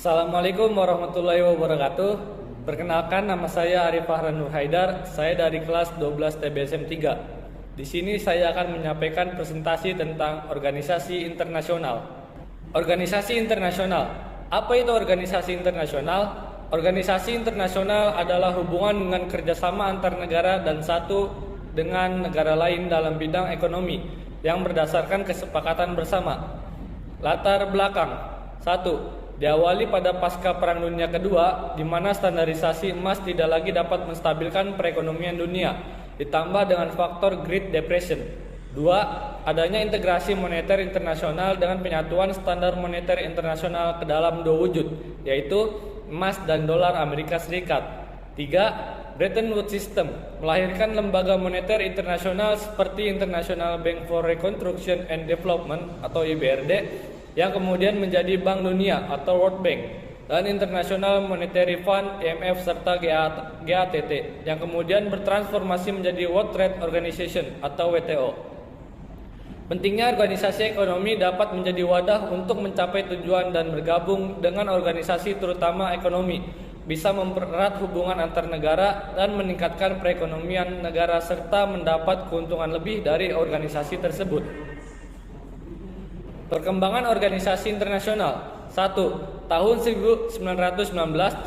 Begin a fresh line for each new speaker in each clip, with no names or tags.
Assalamualaikum warahmatullahi wabarakatuh. Perkenalkan, nama saya Arif Fahran Nur Haidar. Saya dari kelas 12 TBSM 3. Di sini saya akan menyampaikan presentasi tentang organisasi internasional. Organisasi internasional. Apa itu organisasi internasional? Organisasi internasional adalah hubungan dengan kerjasama antar negara dan satu dengan negara lain dalam bidang ekonomi yang berdasarkan kesepakatan bersama. Latar belakang. 1. Diawali pada pasca Perang Dunia Kedua, di mana standarisasi emas tidak lagi dapat menstabilkan perekonomian dunia, ditambah dengan faktor Great Depression. 2. Adanya integrasi moneter internasional dengan penyatuan standar moneter internasional ke dalam dua wujud, yaitu emas dan dolar Amerika Serikat. 3. Bretton Woods System melahirkan lembaga moneter internasional seperti International Bank for Reconstruction and Development atau IBRD, yang kemudian menjadi Bank Dunia atau World Bank, dan International Monetary Fund IMF serta GATT yang kemudian bertransformasi menjadi World Trade Organization atau WTO. Pentingnya organisasi ekonomi dapat menjadi wadah untuk mencapai tujuan dan bergabung dengan organisasi terutama ekonomi bisa mempererat hubungan antar negara dan meningkatkan perekonomian negara serta mendapat keuntungan lebih dari organisasi tersebut. Perkembangan organisasi internasional. 1. Tahun 1919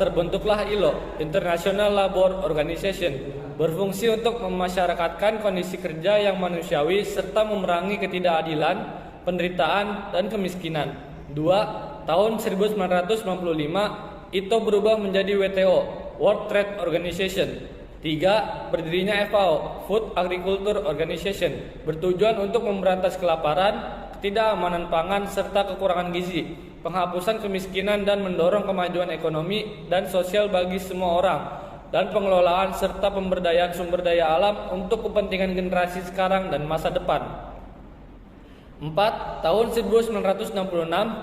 terbentuklah ILO, International Labour Organization, berfungsi untuk memasyarakatkan kondisi kerja yang manusiawi serta memerangi ketidakadilan, penderitaan, dan kemiskinan. 2. Tahun 1995 ITO berubah menjadi WTO, World Trade Organization. 3. Berdirinya FAO, Food Agriculture Organization, bertujuan untuk memberantas kelaparan, ketidakamanan pangan, serta kekurangan gizi, penghapusan kemiskinan dan mendorong kemajuan ekonomi dan sosial bagi semua orang, dan pengelolaan serta pemberdayaan sumber daya alam untuk kepentingan generasi sekarang dan masa depan. 4. Tahun 1966,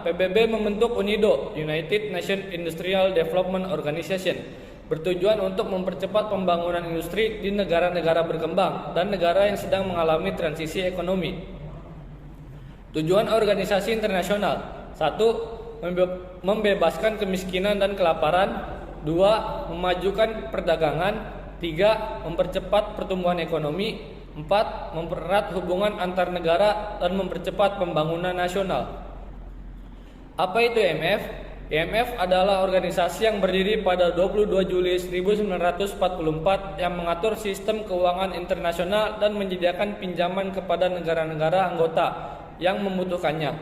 PBB membentuk UNIDO, United Nations Industrial Development Organization, bertujuan untuk mempercepat pembangunan industri di negara-negara berkembang dan negara yang sedang mengalami transisi ekonomi. Tujuan organisasi internasional. 1. Membebaskan kemiskinan dan kelaparan. 2. Memajukan perdagangan. 3. Mempercepat pertumbuhan ekonomi. 4. Mempererat hubungan antar negara dan mempercepat pembangunan nasional. Apa itu IMF? IMF adalah organisasi yang berdiri pada 22 Juli 1944 yang mengatur sistem keuangan internasional dan menyediakan pinjaman kepada negara-negara anggota yang membutuhkannya.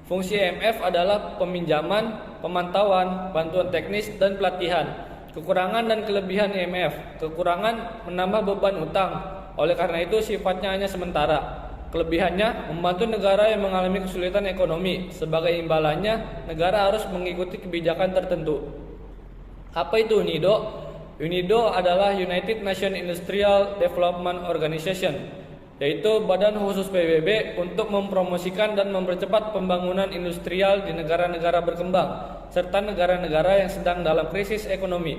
Fungsi IMF adalah peminjaman, pemantauan, bantuan teknis, dan pelatihan. Kekurangan dan kelebihan IMF. Kekurangan menambah beban utang, oleh karena itu sifatnya hanya sementara. Kelebihannya membantu negara yang mengalami kesulitan ekonomi. Sebagai imbalannya, negara harus mengikuti kebijakan tertentu. Apa itu UNIDO? UNIDO adalah United Nations Industrial Development Organization, yaitu badan khusus PBB untuk mempromosikan dan mempercepat pembangunan industrial di negara-negara berkembang serta negara-negara yang sedang dalam krisis ekonomi.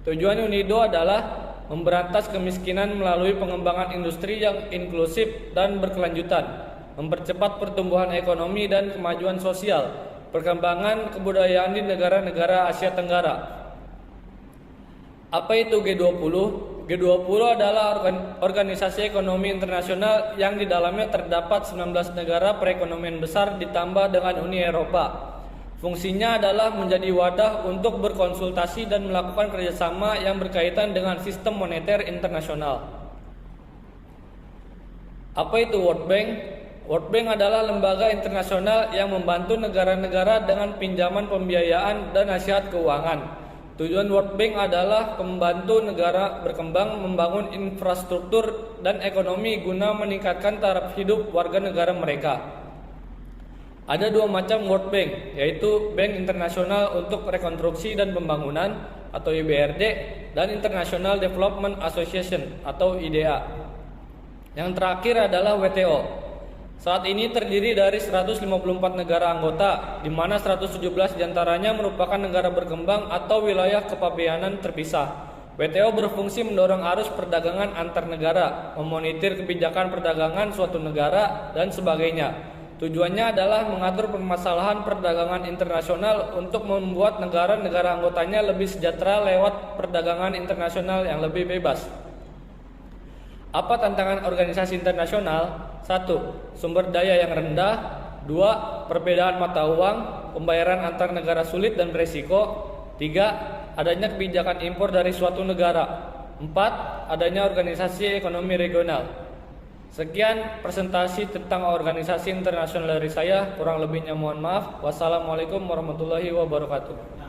Tujuan UNIDO adalah memberantas kemiskinan melalui pengembangan industri yang inklusif dan berkelanjutan, mempercepat pertumbuhan ekonomi dan kemajuan sosial, perkembangan kebudayaan di negara-negara Asia Tenggara. Apa itu G20? G20 adalah organisasi ekonomi internasional yang di dalamnya terdapat 19 negara perekonomian besar ditambah dengan Uni Eropa. Fungsinya adalah menjadi wadah untuk berkonsultasi dan melakukan kerjasama yang berkaitan dengan sistem moneter internasional. Apa itu World Bank? World Bank adalah lembaga internasional yang membantu negara-negara dengan pinjaman pembiayaan dan nasihat keuangan. Tujuan World Bank adalah membantu negara berkembang membangun infrastruktur dan ekonomi guna meningkatkan taraf hidup warga negara mereka. Ada dua macam World Bank, yaitu Bank Internasional untuk Rekonstruksi dan Pembangunan atau IBRD dan International Development Association atau IDA. Yang terakhir adalah WTO. Saat ini terdiri dari 154 negara anggota, di mana 117 diantaranya merupakan negara berkembang atau wilayah kepabeanan terpisah. WTO berfungsi mendorong arus perdagangan antar negara, memonitor kebijakan perdagangan suatu negara, dan sebagainya. Tujuannya adalah mengatur permasalahan perdagangan internasional untuk membuat negara-negara anggotanya lebih sejahtera lewat perdagangan internasional yang lebih bebas. Apa tantangan organisasi internasional? 1. Sumber daya yang rendah. 2. Perbedaan mata uang, pembayaran antar negara sulit dan beresiko. 3. Adanya kebijakan impor dari suatu negara. 4. Adanya organisasi ekonomi regional. Sekian presentasi tentang organisasi internasional dari saya. Kurang lebihnya mohon maaf. Wassalamualaikum warahmatullahi wabarakatuh.